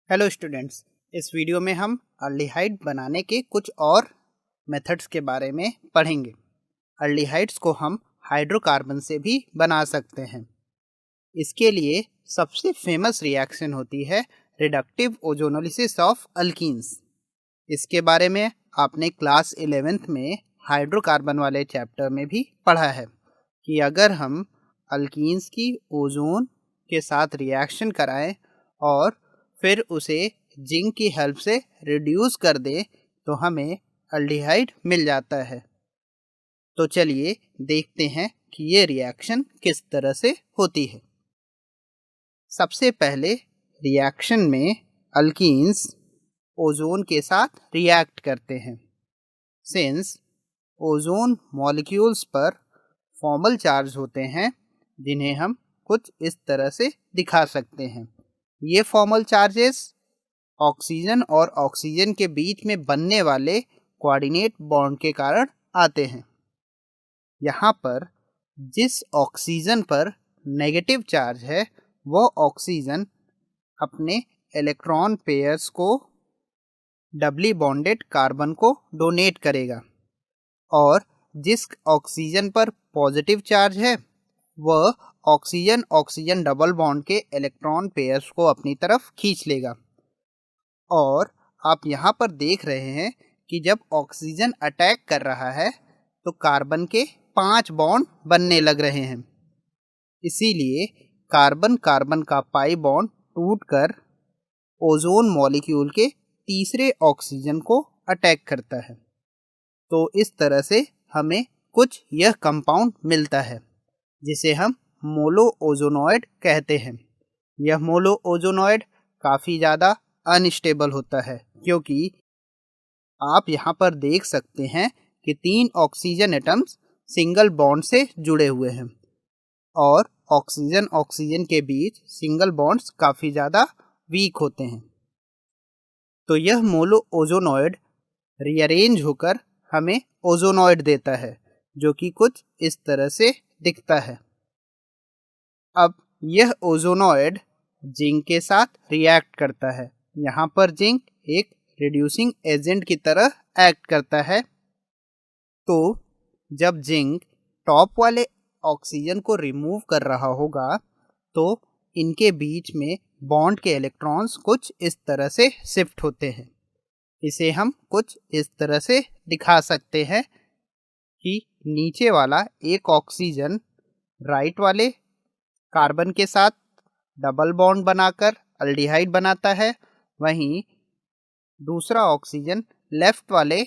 Hello students, इस video में हम अल्डिहाइड बनाने के कुछ और मेथड्स के बारे में पढ़ेंगे। अल्डिहाइड्स को हम हाइड्रोकार्बन से भी बना सकते हैं। इसके लिए सबसे फेमस रिएक्शन होती है रिडक्टिव ओजोनोलिसिस ऑफ अल्कीन्स। इसके बारे में आपने क्लास 11th में हाइड्रोकार्बन वाले चैप्टर में भी पढ़ा है कि अगर हम अल्कीन्स की ओजोन के साथ रिएक्शन कराएं और फिर उसे जिंक की हेल्प से रिड्यूस कर दे तो हमें अल्डिहाइड मिल जाता है। तो चलिए देखते हैं कि ये रिएक्शन किस तरह से होती है। सबसे पहले रिएक्शन में अल्कीन्स ओजोन के साथ रिएक्ट करते हैं। सिंस ओजोन मॉलिक्यूल्स पर फॉर्मल चार्ज होते हैं जिन्हें हम कुछ इस तरह से दिखा सकते हैं। ये फॉर्मल चार्जेस ऑक्सीजन और ऑक्सीजन के बीच में बनने वाले कोऑर्डिनेट बॉन्ड के कारण आते हैं। यहाँ पर जिस ऑक्सीजन पर नेगेटिव चार्ज है वो ऑक्सीजन अपने इलेक्ट्रॉन पेयर्स को डबली बॉन्डेड कार्बन को डोनेट करेगा और जिस ऑक्सीजन पर पॉजिटिव चार्ज है वह ऑक्सीजन ऑक्सीजन डबल बॉन्ड के इलेक्ट्रॉन पेयर्स को अपनी तरफ खींच लेगा। और आप यहाँ पर देख रहे हैं कि जब ऑक्सीजन अटैक कर रहा है तो कार्बन के 5 बॉन्ड बनने लग रहे हैं। इसीलिए कार्बन कार्बन का पाई बॉन्ड टूटकर ओजोन मॉलिक्यूल के तीसरे ऑक्सीजन को अटैक करता है। तो इस तरह से हमें कुछ यह कंपाउंड मिलता है जिसे हम मोलो ओजोनॉइड कहते हैं। यह मोलो ओजोनॉइड काफ़ी ज़्यादा अनस्टेबल होता है क्योंकि आप यहाँ पर देख सकते हैं कि 3 ऑक्सीजन एटम्स सिंगल बॉन्ड से जुड़े हुए हैं और ऑक्सीजन ऑक्सीजन के बीच सिंगल बॉन्ड्स काफ़ी ज़्यादा वीक होते हैं। तो यह मोलो ओजोनॉइड रीअरेंज होकर हमें ओजोनॉइड देता है जो कि कुछ इस तरह से दिखता है। अब यह ओजोनॉइड जिंक के साथ रिएक्ट करता है। यहाँ पर जिंक एक रिड्यूसिंग एजेंट की तरह एक्ट करता है। तो जब जिंक टॉप वाले ऑक्सीजन को रिमूव कर रहा होगा तो इनके बीच में बॉन्ड के इलेक्ट्रॉन्स कुछ इस तरह से शिफ्ट होते हैं। इसे हम कुछ इस तरह से दिखा सकते हैं कि नीचे वाला एक ऑक्सीजन राइट वाले कार्बन के साथ डबल बॉन्ड बनाकर अल्डिहाइड बनाता है, वहीं दूसरा ऑक्सीजन लेफ्ट वाले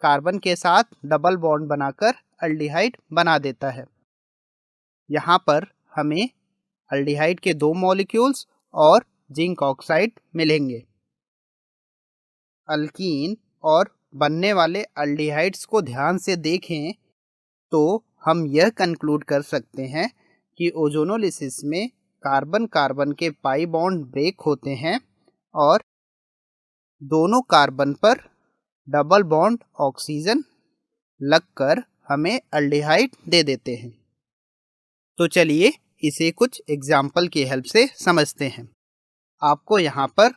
कार्बन के साथ डबल बॉन्ड बनाकर अल्डिहाइड बना देता है। यहाँ पर हमें अल्डिहाइड के 2 मॉलिक्यूल्स और जिंक ऑक्साइड मिलेंगे। अल्कीन और बनने वाले अल्डिहाइड्स को ध्यान से देखें तो हम यह कंक्लूड कर सकते हैं कि ओजोनोलिसिस में कार्बन कार्बन के पाई बॉन्ड ब्रेक होते हैं और दोनों कार्बन पर डबल बॉन्ड ऑक्सीजन लगकर हमें अल्डिहाइड दे देते हैं। तो चलिए इसे कुछ एग्जाम्पल की हेल्प से समझते हैं। आपको यहाँ पर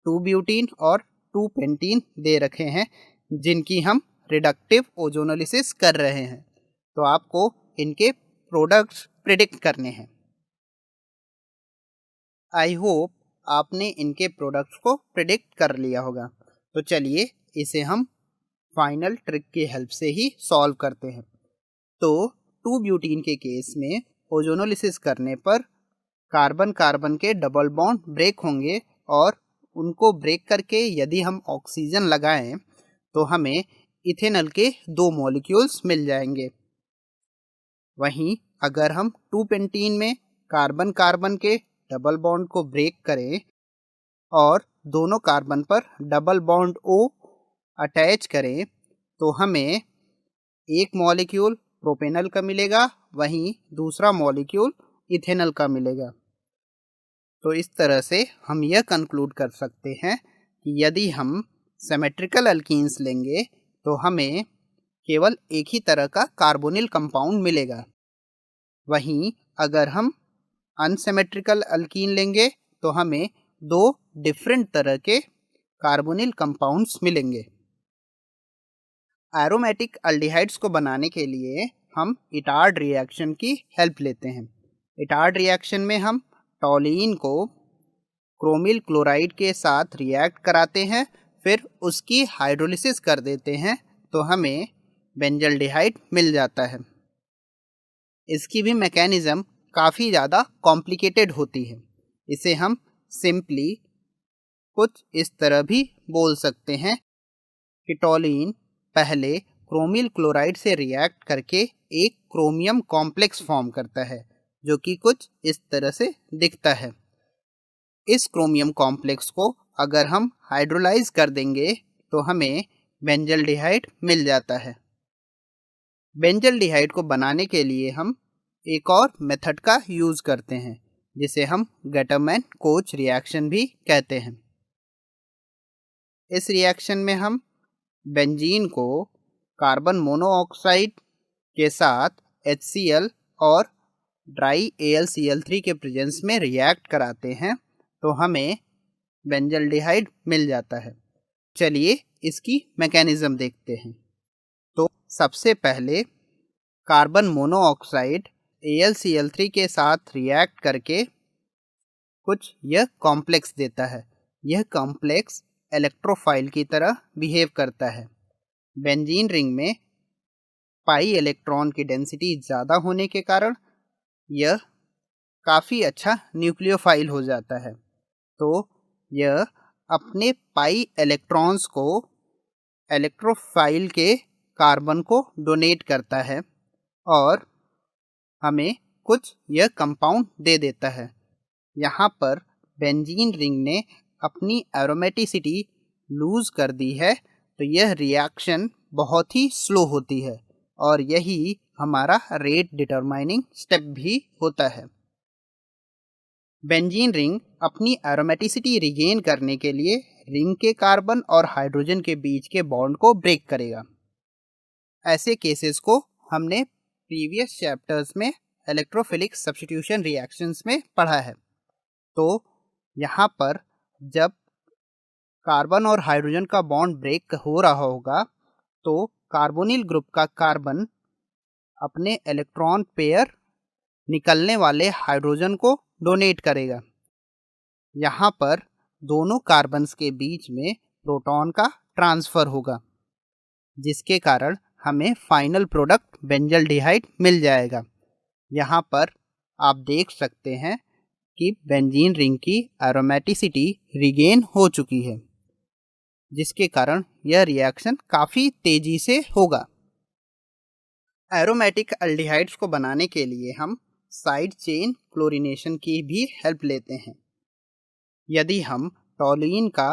2 ब्यूटीन और 2 पेंटीन दे रखे हैं जिनकी हम रिडक्टिव ओजोनोलिसिस कर रहे हैं। तो आपको इनके प्रोडक्ट्स प्रिडिक्ट करने हैं। आई होप आपने इनके प्रोडक्ट्स को प्रिडिक्ट कर लिया होगा। तो चलिए इसे हम फाइनल ट्रिक की हेल्प से ही सॉल्व करते हैं। तो 2 ब्यूटीन के केस में ओजोनोलिसिस करने पर कार्बन कार्बन के डबल बॉन्ड ब्रेक होंगे और उनको ब्रेक करके यदि हम ऑक्सीजन लगाएं तो हमें इथेनॉल के 2 मॉलिक्यूल्स मिल जाएंगे। वहीं अगर हम 2 पेंटीन में कार्बन कार्बन के डबल बॉन्ड को ब्रेक करें और दोनों कार्बन पर डबल बॉन्ड O अटैच करें तो हमें एक मॉलिक्यूल प्रोपेनॉल का मिलेगा, वहीं दूसरा मॉलिक्यूल इथेनॉल का मिलेगा। तो इस तरह से हम यह कंक्लूड कर सकते हैं कि यदि हम सिमेट्रिकल अल्कीन्स लेंगे तो हमें केवल एक ही तरह का कार्बोनिल कंपाउंड मिलेगा। वहीं अगर हम अनसिमेट्रिकल अल्कीन लेंगे तो हमें दो डिफरेंट तरह के कार्बोनिल कंपाउंड्स मिलेंगे। एरोमेटिक अल्डिहाइड्स को बनाने के लिए हम इटार्ड रिएक्शन की हेल्प लेते हैं। इटार्ड रिएक्शन में हम टॉलीन को क्रोमिल क्लोराइड के साथ रिएक्ट कराते हैं, फिर उसकी हाइड्रोलिसिस कर देते हैं तो हमें बेंजल्डिहाइड मिल जाता है। इसकी भी मैकेनिज़्म काफ़ी ज़्यादा कॉम्प्लिकेटेड होती है। इसे हम सिंपली कुछ इस तरह भी बोल सकते हैं कि टॉलीन पहले क्रोमिल क्लोराइड से रिएक्ट करके एक क्रोमियम कॉम्प्लेक्स फॉर्म करता है, जो कि कुछ इस तरह से दिखता है। इस क्रोमियम कॉम्प्लेक्स को अगर हम हाइड्रोलाइज कर देंगे तो हमें बेंजल्डिहाइड मिल जाता है। बेंजल्डिहाइड को बनाने के लिए हम एक और मेथड का यूज़ करते हैं, जिसे हम गटरमैन कोच रिएक्शन भी कहते हैं। इस रिएक्शन में हम बेंजीन को कार्बन मोनोऑक्साइड के साथ HCl और ड्राई AlCl3 के प्रेजेंस में रिएक्ट कराते हैं तो हमें बेंजल्डिहाइड मिल जाता है। चलिए इसकी मैकेनिज़्म देखते हैं। तो सबसे पहले कार्बन मोनोऑक्साइड AlCl3 के साथ रिएक्ट करके कुछ यह कॉम्प्लेक्स देता है। यह कॉम्प्लेक्स इलेक्ट्रोफाइल की तरह बिहेव करता है। बेंजीन रिंग में पाई इलेक्ट्रॉन की डेंसिटी ज़्यादा होने के कारण यह काफ़ी अच्छा न्यूक्लियोफाइल हो जाता है। तो यह अपने पाई इलेक्ट्रॉन्स को इलेक्ट्रोफाइल के कार्बन को डोनेट करता है और हमें कुछ यह कंपाउंड दे देता है। यहाँ पर बेंजीन रिंग ने अपनी एरोमेटिसिटी लूज़ कर दी है, तो यह रिएक्शन बहुत ही स्लो होती है और यही हमारा रेट डिटरमाइनिंग स्टेप भी होता है। बेंजीन रिंग अपनी एरोमेटिसिटी रिगेन करने के लिए रिंग के कार्बन और हाइड्रोजन के बीच के बॉन्ड को ब्रेक करेगा। ऐसे केसेस को हमने प्रीवियस चैप्टर्स में इलेक्ट्रोफिलिक सब्स्टिट्यूशन रिएक्शंस में पढ़ा है। तो यहाँ पर जब कार्बन और हाइड्रोजन का बॉन्ड ब्रेक हो रहा होगा तो कार्बोनिल ग्रुप का कार्बन अपने इलेक्ट्रॉन पेयर निकलने वाले हाइड्रोजन को डोनेट करेगा। यहाँ पर दोनों कार्बन्स के बीच में प्रोटॉन का ट्रांसफ़र होगा, जिसके कारण हमें फाइनल प्रोडक्ट बेंजल्डिहाइड मिल जाएगा। यहाँ पर आप देख सकते हैं कि बेंजीन रिंग की एरोमेटिसिटी रिगेन हो चुकी है, जिसके कारण यह रिएक्शन काफ़ी तेज़ी से होगा। एरोमेटिक अल्डिहाइड्स को बनाने के लिए हम साइड चेन क्लोरीनेशन की भी हेल्प लेते हैं। यदि हम टॉलीन का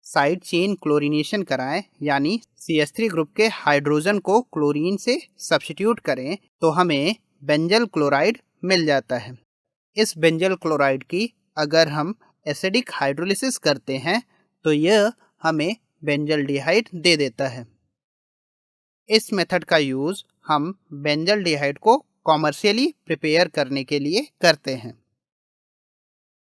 साइड चेन क्लोरीनेशन कराएं, यानी CH3 ग्रुप के हाइड्रोजन को क्लोरीन से सब्स्टिट्यूट करें, तो हमें बेंजल क्लोराइड मिल जाता है। इस बेंजल क्लोराइड की अगर हम एसिडिक हाइड्रोलिसिस करते हैं तो यह हमें बेंजल्डिहाइड दे देता है। इस मेथड का यूज़ हम बेंजल्डिहाइड को कॉमर्शियली प्रिपेयर करने के लिए करते हैं।